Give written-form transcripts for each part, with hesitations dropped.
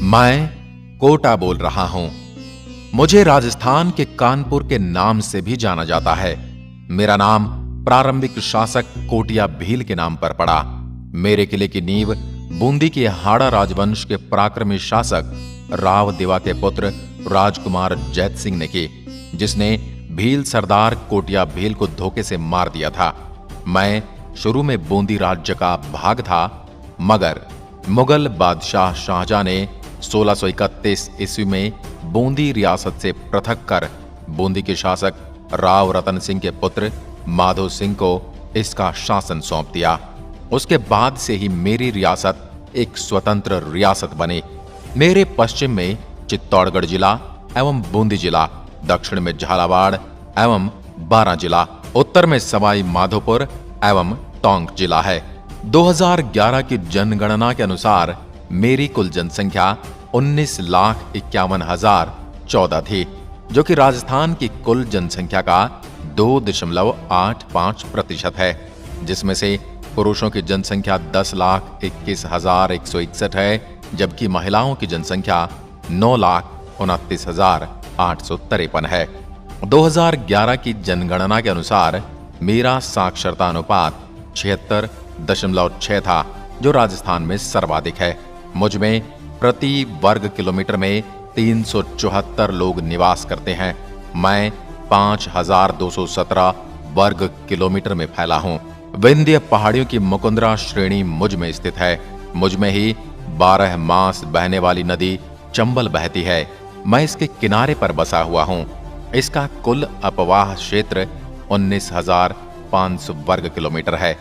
मैं कोटा बोल रहा हूं। मुझे राजस्थान के कानपुर के नाम से भी जाना जाता है। मेरा नाम प्रारंभिक शासक कोटिया भील के नाम पर पड़ा। मेरे किले की नींव बूंदी के हाड़ा राजवंश के पराक्रमी शासक राव देवा के पुत्र राजकुमार जैत सिंह ने की, जिसने भील सरदार कोटिया भील को धोखे से मार दिया था। मैं शुरू में बूंदी राज्य का भाग था, मगर मुगल बादशाह शाहजहां ने 1631 ईस्वी में बूंदी रियासत से पृथक कर बूंदी के शासक राव रतन सिंह के पुत्र माधो सिंह को इसका शासन सौंप दिया। उसके बाद से ही मेरी रियासत एक स्वतंत्र रियासत बनी। मेरे पश्चिम में चित्तौड़गढ़ जिला एवं बूंदी जिला, दक्षिण में झालावाड़ एवं बारां जिला, उत्तर में सवाई माधोपुर एवं टोंक जिला है। 2011 की जनगणना के अनुसार मेरी कुल जनसंख्या 19,51,014 थी, जो कि राजस्थान की कुल जनसंख्या का 2.85% है, जिसमें से पुरुषों की जनसंख्या 10,21,161 है, जबकि महिलाओं की जनसंख्या 9,29,853 है। 2011 की जनगणना के अनुसार मेरा साक्षरता अनुपात 76.6 था, जो राजस्थान में सर्वाधिक है। मुझ में प्रति वर्ग किलोमीटर में 374 लोग निवास करते हैं। मैं 5,217 वर्ग किलोमीटर में फैला हूं। विंध्य पहाड़ियों की मुकुंदरा श्रेणी मुझ में स्थित है। मुझ में ही 12 मास बहने वाली नदी चंबल बहती है। मैं इसके किनारे पर बसा हुआ हूं। इसका कुल अपवाह क्षेत्र 19,500 वर्ग किलोमीटर है।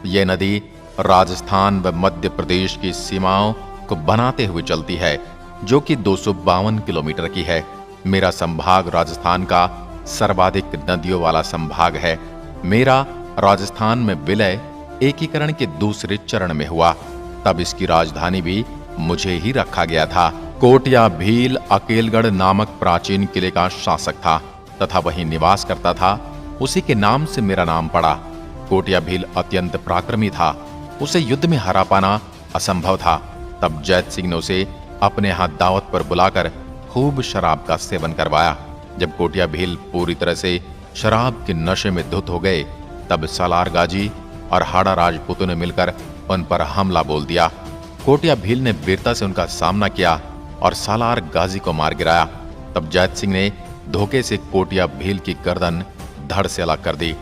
यह नदी राजस्थान व मध्य प्रदेश की सीमाओं को बनाते हुए चलती है, जो कि 252 किलोमीटर की है। मेरा संभाग राजस्थान का सर्वाधिक नदियों वाला संभाग है। मेरा राजस्थान में विलय एकीकरण के दूसरे चरण में हुआ, तब इसकी राजधानी भी मुझे ही रखा गया था। कोटिया भील अकेलगढ़ नामक प्राचीन किले का शासक था तथा वहीं निवास करता था। उसी के नाम से मेरा नाम पड़ा। कोटिया भील अत्यंत पराक्रमी था। उसे युद्ध में हरा पाना असंभव था। तब जैत सिंह ने उसे अपने यहां दावत पर बुलाकर खूब शराब का सेवन करवाया। जब कोटिया भील पूरी तरह से शराब के नशे में धुत हो गए, तब सालार गाजी और हाड़ा राजपूतों ने मिलकर उन पर हमला बोल दिया। कोटिया भील ने वीरता से उनका सामना किया और सालार गाजी को मार गिराया। तब जैत सिंह ने धोखे से कोटिया भील की गर्दन धड़ से अलग कर दी।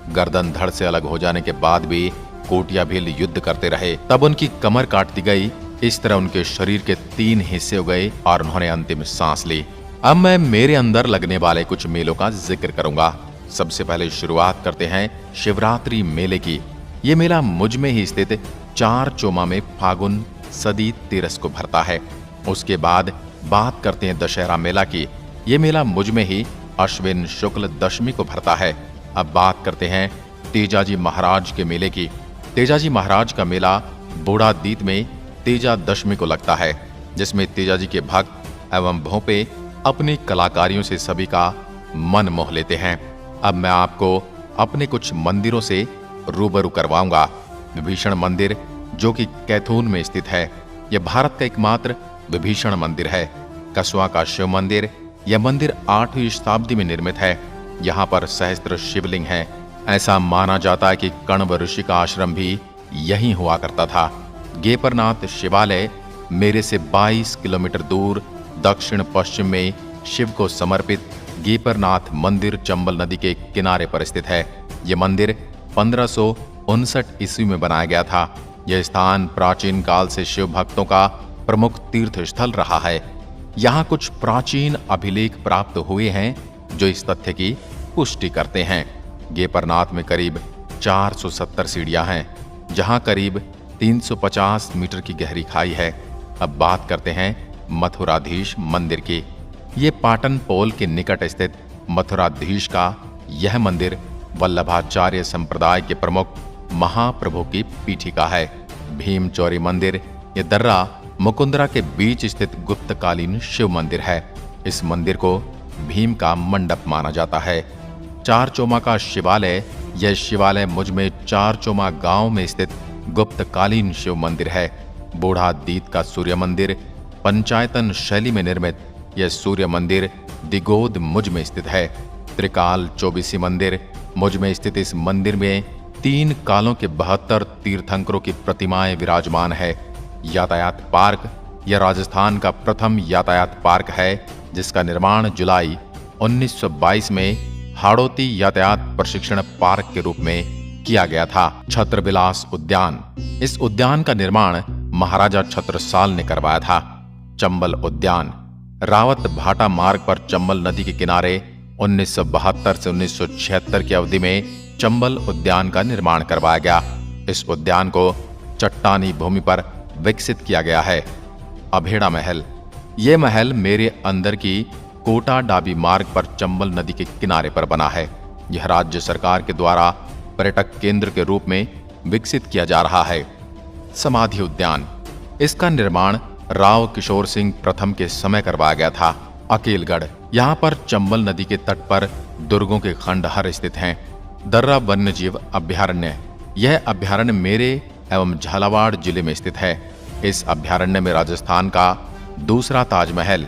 गर्दन धड़ से अलग हो जाने के बाद भी कोटिया भील युद्ध करते रहे। तब उनकी कमर काट दी गई। इस तरह उनके शरीर के 3 हिस्से हो गए और उन्होंने अंतिम सांस ली। अब मैं मेरे अंदर लगने वाले कुछ मेलों का जिक्र करूंगा। सबसे पहले शुरुआत करते हैं शिवरात्रि मेले की। ये मेला मुझ में ही स्थित 4 चोमा में फागुन सदी 13 को भरता है। उसके बाद बात करते हैं दशहरा मेला की। ये मेला मुझ में ही अश्विन शुक्ल दशमी को भरता है। अब बात करते हैं तेजाजी महाराज के मेले की। तेजाजी महाराज का मेला बूढ़ा दीत में तेजा दशमी को लगता है, जिसमें तेजाजी के भक्त एवं भोंपे अपनी कलाकारियों से सभी का मन मोह लेते हैं। अब मैं आपको अपने कुछ मंदिरों से रूबरू करवाऊंगा। विभीषण मंदिर, जो कि कैथून में स्थित है, यह भारत का एकमात्र विभीषण मंदिर है। कसवा का शिव मंदिर, यह मंदिर 8वीं शताब्दी में निर्मित है। यहाँ पर सहस्त्र शिवलिंग हैं। ऐसा माना जाता है कि कण्व ऋषि का आश्रम भी यहीं हुआ करता था। गेपरनाथ शिवालय मेरे से 22 किलोमीटर दूर दक्षिण पश्चिम में शिव को समर्पित गेपरनाथ मंदिर चंबल नदी के किनारे पर स्थित है। यह मंदिर 1559 ईस्वी में बनाया गया था। यह स्थान प्राचीन काल से शिव भक्तों का प्रमुख तीर्थ स्थल रहा है। यहाँ कुछ प्राचीन अभिलेख प्राप्त हुए हैं जो इस तथ्य की पुष्टि करते हैं। गेपरनाथ में करीब 470 सीढ़ियां हैं, जहां करीब 350 मीटर की गहरी खाई है। अब बात करते हैं मथुराधीश मंदिर की। ये पाटन पोल के निकट स्थित मथुराधीश का यह मंदिर वल्लभाचार्य संप्रदाय के प्रमुख महाप्रभु की पीठिका है। भीम चौरी मंदिर, ये दर्रा मुकुंदरा के बीच स्थित गुप्तकालीन शिव मंदिर है। इस मंदिर को भीम का मंडप माना जाता है। 4 चोमा का शिवालय, यह शिवालय मुझ में 4 चोमा गांव में स्थित गुप्तकालीन शिव मंदिर है। बूढ़ा दीत का सूर्य मंदिर पंचायतन शैली में निर्मित यह सूर्य मंदिर दिगोद मुझ में स्थित है। त्रिकाल चौबीसी मंदिर मुझ में स्थित इस मंदिर में 3 कालों के 72 तीर्थंकरों की प्रतिमाएं विराजमान है। यातायात पार्क यह राजस्थान का प्रथम यातायात पार्क है, जिसका निर्माण जुलाई 1922 में हाड़ौती यातायात प्रशिक्षण पार्क के रूप में किया गया था। छत्रबिलास उद्यान, इस उद्यान का निर्माण महाराजा छत्रसाल ने करवाया था। चंबल उद्यान रावत भाटा मार्ग पर चंबल नदी के किनारे 1972 से 1976 की अवधि में चंबल उद्यान का निर्माण करवाया गया। इस उद्यान को चट्टानी भूमि पर विकसित किया गया है। अभेड़ा महल, ये महल मेरे अंदर की कोटा डाबी मार्ग पर चंबल नदी के किनारे पर बना है। यह राज्य सरकार के द्वारा पर्यटक केंद्र के रूप में विकसित किया जा रहा है। समाधि उद्यान, इसका निर्माण राव किशोर सिंह प्रथम के समय करवाया गया था। अकेलगढ़, यहाँ पर चंबल नदी के तट पर दुर्गों के खंडहर स्थित हैं। दर्रा वन्यजीव अभ्यारण्य, यह अभ्यारण्य मेरे एवं झालावाड़ जिले में स्थित है। इस अभ्यारण्य में राजस्थान का दूसरा ताजमहल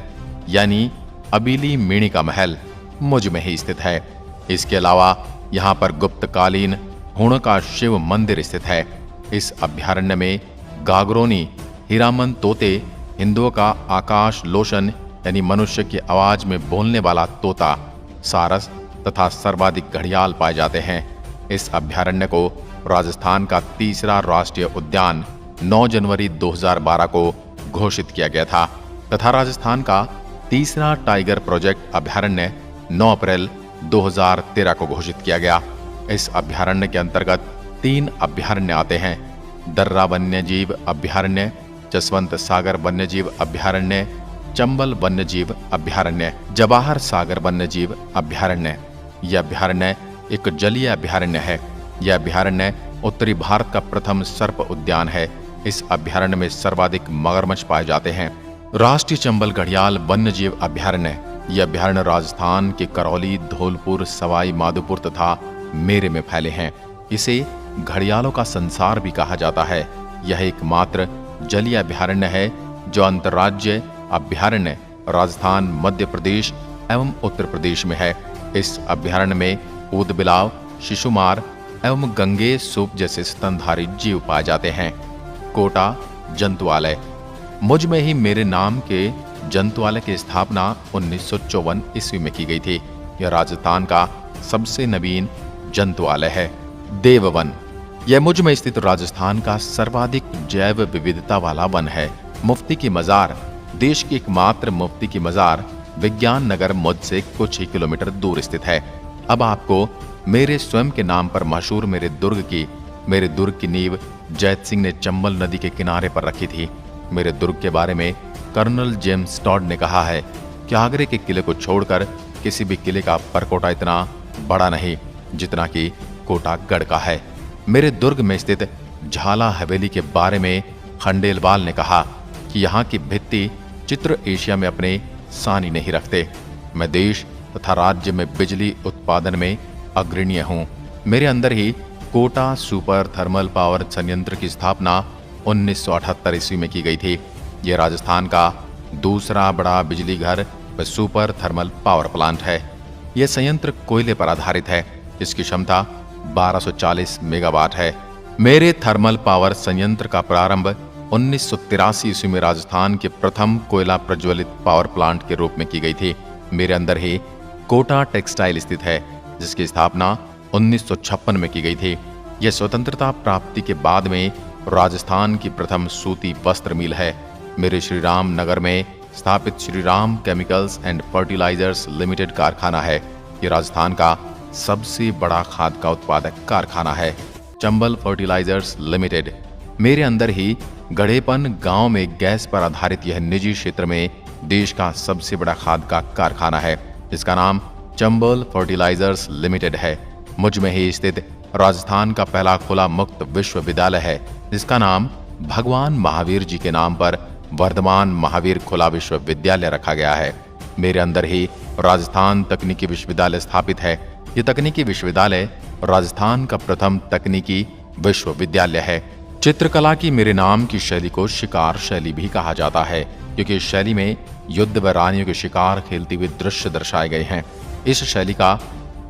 यानी अबीली मीणी का महल मुझ में ही स्थित है। इसके अलावा यहाँ पर गुप्तकालीन हुण का शिव मंदिर स्थित है। इस अभ्यारण्य में गागरोनी, हीरामन तोते, हिंदुओं का आकाश लोशन यानी मनुष्य की आवाज में बोलने वाला तोता, सारस तथा सर्वाधिक घड़ियाल पाए जाते हैं। इस अभ्यारण्य को राजस्थान का तीसरा राष्ट्रीय उद्यान 9 जनवरी 2012 को घोषित किया गया था तथा राजस्थान का तीसरा टाइगर प्रोजेक्ट अभ्यारण्य 9 अप्रैल 2013 को घोषित किया गया। इस अभ्यारण्य के अंतर्गत 3 अभ्यारण्य आते हैं: दर्रा वन्यजीव अभ्यारण्य, जसवंत सागर वन्यजीव अभ्यारण्य, चंबल वन्यजीव अभ्यारण्य, जवाहर सागर वन्यजीव अभ्यारण्य। यह अभ्यारण्य एक जलीय अभ्यारण्य है। यह अभ्यारण्य उत्तरी भारत का प्रथम सर्प उद्यान है। इस अभ्यारण्य में सर्वाधिक मगरमच्छ पाए जाते हैं। राष्ट्रीय चंबल घड़ियाल वन्यजीव अभ्यारण्य, यह अभ्यारण्य राजस्थान के करौली, धौलपुर, सवाई माधोपुर तथा मेरे में फैले हैं। इसे घड़ियालों का संसार भी कहा जाता है। यह एकमात्र जलीय अभ्यारण्य है जो अंतर्राज्यीय अभ्यारण्य राजस्थान, मध्य प्रदेश एवं उत्तर प्रदेश में है। इस अभ्यारण्य में ऊदबिलाव, शिशुमार एवं गंगे सूप जैसे स्तनधारी जीव पाए जाते हैं। कोटा जंतुआलय, मुझ में ही मेरे नाम के जंतुआलय की स्थापना 1954 ईस्वी में की गई थी। यह राजस्थान का सबसे नवीन जंतुआलय है। देववन, यह मुझ में स्थित राजस्थान का सर्वाधिक जैव विविधता वाला वन है। मुफ्ती की मजार, देश की एकमात्र मुफ्ती की मजार विज्ञान नगर मुझ से कुछ ही किलोमीटर दूर स्थित है। अब आपको मेरे स्वयं के नाम पर मशहूर मेरे दुर्ग की नींव जैत सिंह ने चंबल नदी के किनारे पर रखी थी। मेरे दुर्ग के बारे में कर्नल जेम्स टॉड ने कहा है कि आगरे के किले को छोड़कर किसी भी किले का परकोटा इतना बड़ा नहीं जितना कि कोटागढ़ का है। मेरे दुर्ग में स्थित झाला हवेली के बारे में खंडेलवाल ने कहा कि यहाँ की भित्ति चित्र एशिया में अपने सानी नहीं रखते। मैं देश तथा राज्य में बिजली उत्पादन में अग्रणीय हूँ। मेरे अंदर ही कोटा सुपर थर्मल पावर संयंत्र की स्थापना 1978 ईस्वी में की गई थी। यह राजस्थान का दूसरा बड़ा बिजली घर व सुपर थर्मल पावर प्लांट है। यह संयंत्र कोयले पर आधारित है, जिसकी क्षमता 1240 मेगावाट है। मेरे थर्मल पावर संयंत्र का प्रारंभ 1983 ईस्वी में राजस्थान के प्रथम कोयला प्रज्वलित पावर प्लांट के रूप में की गई थी। मेरे अंदर ही कोटा टेक्सटाइल स्थित है, जिसकी स्थापना 1956 में की गई थी। यह स्वतंत्रता प्राप्ति के बाद में राजस्थान की प्रथम सूती वस्त्र मिल है। मेरे श्रीराम नगर में स्थापित Shriram chemicals and fertilisers limited कारखाना है। यह राजस्थान का सबसे बड़ा खाद का उत्पादक कारखाना है। चंबल फर्टिलाइजर्स लिमिटेड, मेरे अंदर ही गढ़ेपन गांव में गैस पर आधारित यह निजी क्षेत्र में देश का सबसे बड़ा खाद का कारखाना है। इसका नाम चंबल फर्टिलाइजर्स लिमिटेड है। मुझ में ही स्थित राजस्थान का पहला खुला मुक्त विश्वविद्यालय है, जिसका नाम भगवान महावीर जी के नाम पर वर्धमान महावीर खुला विश्वविद्यालय रखा गया है। मेरे अंदर ही राजस्थान तकनीकी विश्वविद्यालय स्थापित है। यह तकनीकी विश्वविद्यालय राजस्थान का प्रथम तकनीकी विश्वविद्यालय है। चित्रकला की मेरे नाम की शैली को शिकार शैली भी कहा जाता है, क्योंकि इस शैली में युद्ध व रानियों के शिकार खेलते हुए दृश्य दर्शाए गए हैं। इस शैली का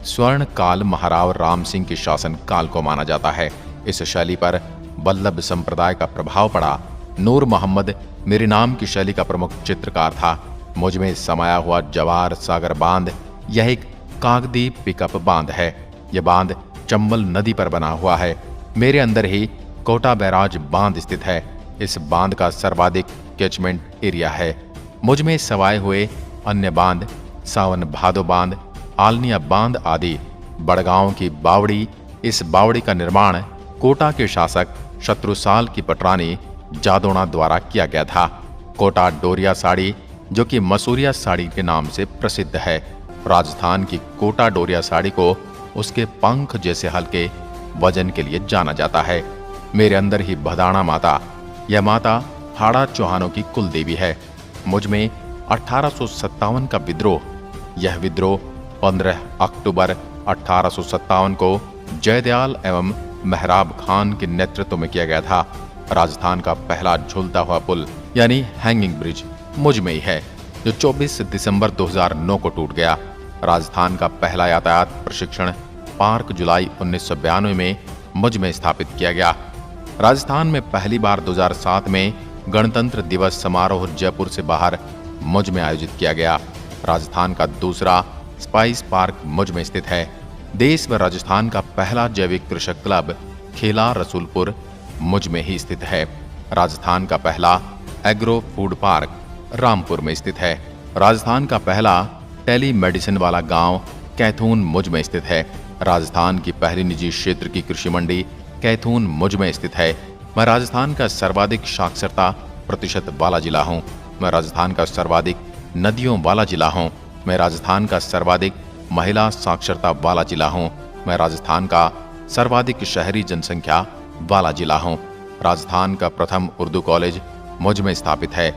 स्वर्ण काल महाराव राम सिंह के शासन काल को माना जाता है। इस शैली पर वल्लभ संप्रदाय का प्रभाव पड़ा। नूर मोहम्मद मेरे नाम की शैली का प्रमुख चित्रकार था। मुझ में समाया हुआ जवार सागर बांध यह एक कागदी पिकअप बांध है। यह बांध चंबल नदी पर बना हुआ है। मेरे अंदर ही कोटा बैराज बांध स्थित है। इस बांध का सर्वाधिक कैचमेंट एरिया है। मुझ में सवाए हुए अन्य बांध सावन भादो बांध, आलनिया बांध आदि। बड़गांव की बावड़ी, इस बावड़ी का निर्माण कोटा के शासक शत्रुसाल की पटरानी जादोना द्वारा किया गया था। कोटा डोरिया साड़ी, जो कि मसूरिया साड़ी के नाम से प्रसिद्ध है। राजस्थान की कोटा डोरिया साड़ी को उसके पंख जैसे हल्के वजन के लिए जाना जाता है। मेरे अंदर ही भदाना माता, यह माता हाड़ा चौहानों की कुल देवी है। मुझ में 1857 का विद्रोह, यह विद्रोह 15 अक्टूबर 1857 को जयदयाल एवं मेहराब खान के नेतृत्व में किया गया था। राजस्थान का पहला झूलता हुआ पुल यानी हैंगिंग ब्रिज मुझ में ही है, जो 24 दिसंबर 2009 को टूट गया। राजस्थान का पहला यातायात प्रशिक्षण पार्क जुलाई 1992 में मुझ में स्थापित किया गया। राजस्थान में पहली बार 2007 में गणतंत्र दिवस समारोह जयपुर से बाहर मुझ में आयोजित किया गया। राजस्थान का दूसरा स्पाइस पार्क मुझ में स्थित है। देश व राजस्थान का पहला जैविक कृषक क्लब खेला रसूलपुर मुझ में ही स्थित है। राजस्थान का पहला एग्रो फूड पार्क रामपुर में स्थित है। राजस्थान का पहला टेली मेडिसिन वाला गांव कैथून मुझ में स्थित है। राजस्थान की पहली निजी क्षेत्र की कृषि मंडी कैथून मुझ में स्थित है। मैं राजस्थान का सर्वाधिक साक्षरता प्रतिशत वाला जिला हूँ। मैं राजस्थान का सर्वाधिक नदियों वाला जिला हूँ। मैं राजस्थान का सर्वाधिक महिला साक्षरता वाला जिला हूँ। मैं राजस्थान का सर्वाधिक शहरी जनसंख्या वाला जिला हूँ। राजस्थान का प्रथम उर्दू कॉलेज मुझ में स्थापित है।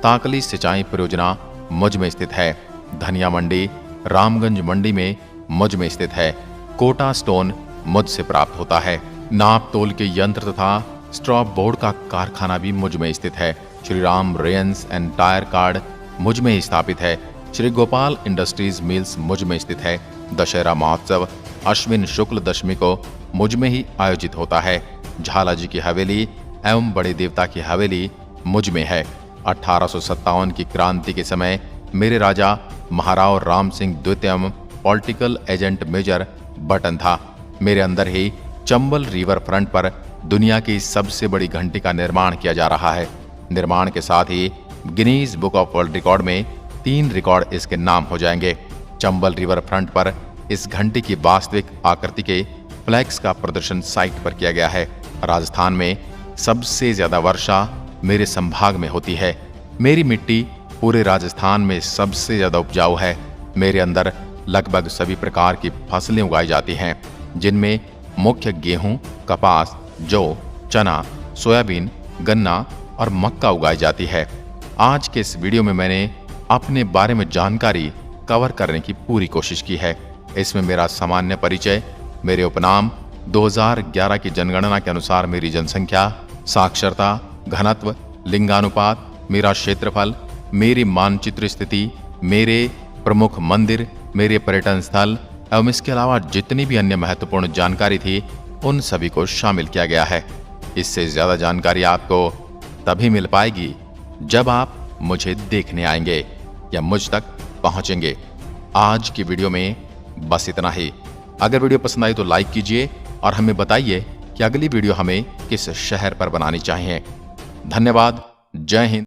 ताकली सिंचाई परियोजना मुझ में स्थित है। धनिया मंडी रामगंज मंडी में मुझ में स्थित है। कोटा स्टोन मुझसे प्राप्त होता है। नाप तोल के यंत्र तथा स्ट्रॉ बोर्ड का कारखाना भी मुझ में स्थित है। Shri Ram Reigns and tyre card मुझ में ही स्थापित है। श्री गोपाल इंडस्ट्रीज मिल्स मुझ में स्थित है। दशहरा महोत्सव अश्विन शुक्ल दशमी को मुझ में ही आयोजित होता है। झालाजी की हवेली एवं बड़े देवता की हवेली मुझ में है। 1857 की क्रांति के समय मेरे राजा महाराव राम सिंह द्वितीय पॉलिटिकल एजेंट मेजर बटन था। मेरे अंदर ही चंबल रिवर फ्रंट पर दुनिया की सबसे बड़ी घंटी का निर्माण किया जा रहा है। निर्माण के साथ ही Guinness book of world record में 3 रिकॉर्ड इसके नाम हो जाएंगे। चंबल रिवर फ्रंट पर इस घंटी की वास्तविक आकृति के फ्लैग्स का प्रदर्शन साइट पर किया गया है। राजस्थान में सबसे ज्यादा वर्षा मेरे संभाग में होती है। मेरी मिट्टी पूरे राजस्थान में सबसे ज्यादा उपजाऊ है। मेरे अंदर लगभग सभी प्रकार की फसलें उगाई जाती हैं, जिनमें मुख्य गेहूं, कपास, जौ, चना, सोयाबीन, गन्ना और मक्का उगाई जाती है। आज के इस वीडियो में मैंने अपने बारे में जानकारी कवर करने की पूरी कोशिश की है। इसमें मेरा सामान्य परिचय, मेरे उपनाम, 2011 की जनगणना के अनुसार मेरी जनसंख्या, साक्षरता, घनत्व, लिंगानुपात, मेरा क्षेत्रफल, मेरी मानचित्र स्थिति, मेरे प्रमुख मंदिर, मेरे पर्यटन स्थल एवं इसके अलावा जितनी भी अन्य महत्वपूर्ण जानकारी थी, उन सभी को शामिल किया गया है। इससे ज्यादा जानकारी आपको तभी मिल पाएगी जब आप मुझे देखने आएंगे या मुझ तक पहुंचेंगे। आज की वीडियो में बस इतना ही। अगर वीडियो पसंद आई तो लाइक कीजिए और हमें बताइए कि अगली वीडियो हमें किस शहर पर बनानी चाहिए। धन्यवाद। जय हिंद।